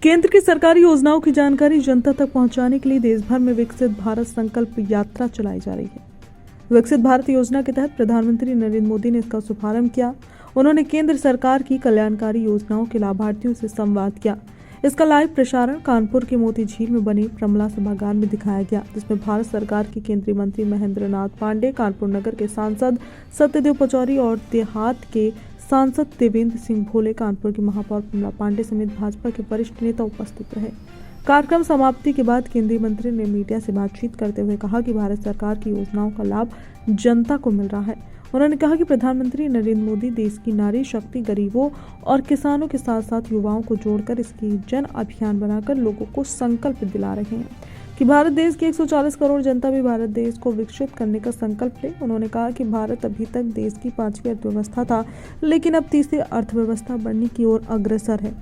केंद्र की सरकारी योजनाओं की जानकारी जनता तक पहुंचाने के लिए देश भर में विकसित भारत संकल्प यात्रा चलाई जा रही है। विकसित भारत योजना के तहत प्रधानमंत्री नरेंद्र मोदी ने इसका शुभारंभ किया। उन्होंने केंद्र सरकार की कल्याणकारी योजनाओं के लाभार्थियों से संवाद किया। इसका लाइव प्रसारण कानपुर के मोती झील में बने प्रमला सभागार में दिखाया गया, जिसमें भारत सरकार के केंद्रीय मंत्री महेंद्र नाथ पांडे, कानपुर नगर के सांसद सत्यदेव पचौरी और देहात के सांसद देवेंद्र सिंह भोले, कानपुर की महापौर प्रमला पांडे समेत भाजपा के वरिष्ठ नेता उपस्थित रहे। कार्यक्रम समाप्ति के बाद केंद्रीय मंत्री ने मीडिया से बातचीत करते हुए कहा कि भारत सरकार की योजनाओं का लाभ जनता को मिल रहा है। उन्होंने कहा कि प्रधानमंत्री नरेंद्र मोदी देश की नारी शक्ति, गरीबों और किसानों के साथ साथ युवाओं को जोड़कर इसकी जन अभियान बनाकर लोगों को संकल्प दिला रहे हैं कि भारत देश की 140 करोड़ जनता भी भारत देश को विकसित करने का संकल्प ले। उन्होंने कहा कि भारत अभी तक देश की 5वीं अर्थव्यवस्था था, लेकिन अब तीसरी अर्थव्यवस्था बनने की ओर अग्रसर है।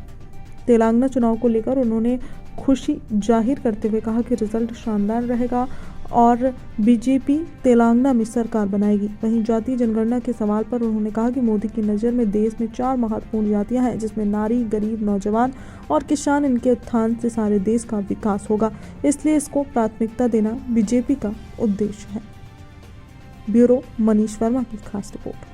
तेलंगाना चुनाव को लेकर उन्होंने खुशी जाहिर करते हुए कहा कि रिजल्ट शानदार रहेगा और बीजेपी तेलंगाना में सरकार बनाएगी। वहीं जातीय जनगणना के सवाल पर उन्होंने कहा कि मोदी की नज़र में देश में 4 महत्वपूर्ण जातियां हैं, जिसमें नारी, गरीब, नौजवान और किसान। इनके उत्थान से सारे देश का विकास होगा, इसलिए इसको प्राथमिकता देना बीजेपी का उद्देश्य है। ब्यूरो मनीष वर्मा की खास रिपोर्ट।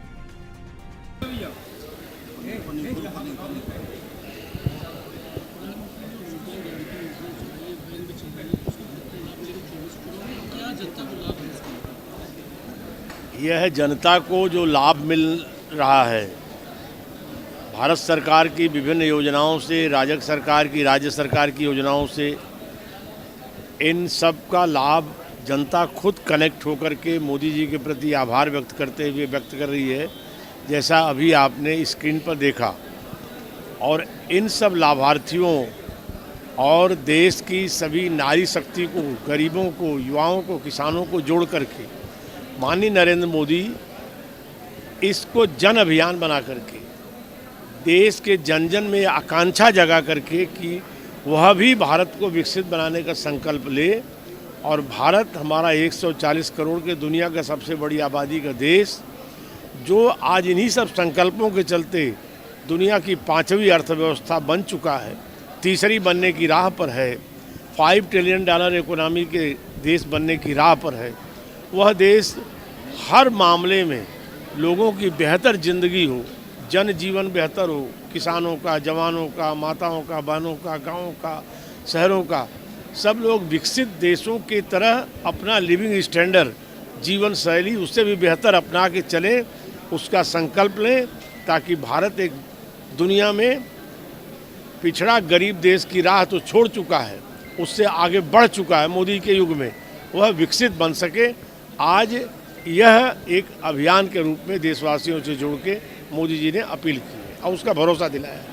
यह जनता को जो लाभ मिल रहा है भारत सरकार की विभिन्न योजनाओं से, राज्य सरकार की योजनाओं से, इन सब का लाभ जनता खुद कनेक्ट होकर के मोदी जी के प्रति आभार व्यक्त करते हुए व्यक्त कर रही है, जैसा अभी आपने स्क्रीन पर देखा। और इन सब लाभार्थियों और देश की सभी नारी शक्ति को, गरीबों को, युवाओं को, किसानों को जोड़ करके माननीय नरेंद्र मोदी इसको जन अभियान बना करके देश के जन जन में आकांक्षा जगा करके कि वह भी भारत को विकसित बनाने का संकल्प ले। और भारत हमारा 140 करोड़ के दुनिया का सबसे बड़ी आबादी का देश, जो आज इन्हीं सब संकल्पों के चलते दुनिया की 5वीं अर्थव्यवस्था बन चुका है, तीसरी बनने की राह पर है, $5 ट्रिलियन इकोनॉमी के देश बनने की राह पर है। वह देश हर मामले में लोगों की बेहतर ज़िंदगी हो, जन जीवन बेहतर हो, किसानों का, जवानों का, माताओं का, बहनों का, गाँवों का, शहरों का, सब लोग विकसित देशों की तरह अपना लिविंग स्टैंडर्ड, जीवन शैली उससे भी बेहतर अपना के चले, उसका संकल्प लें, ताकि भारत एक दुनिया में पिछड़ा गरीब देश की राह तो छोड़ चुका है, उससे आगे बढ़ चुका है मोदी के युग में, वह विकसित बन सके। आज यह एक अभियान के रूप में देशवासियों से जोड़ के मोदी जी ने अपील की है और उसका भरोसा दिलाया है।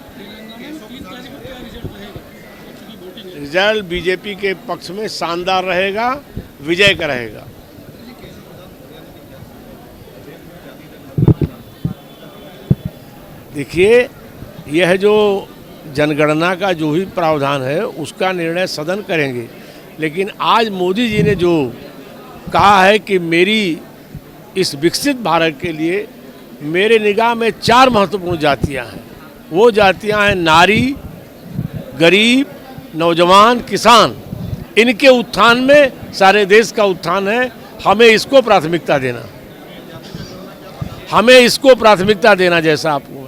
रिजल्ट बीजेपी के पक्ष में शानदार रहेगा, विजय का रहेगा। देखिए, यह जो जनगणना का जो भी प्रावधान है उसका निर्णय सदन करेंगे, लेकिन आज मोदी जी ने जो कहा है कि मेरी इस विकसित भारत के लिए मेरे निगाह में 4 महत्वपूर्ण जातियां हैं। वो जातियां हैं नारी, गरीब, नौजवान, किसान। इनके उत्थान में सारे देश का उत्थान है। हमें इसको प्राथमिकता देना, जैसा आपको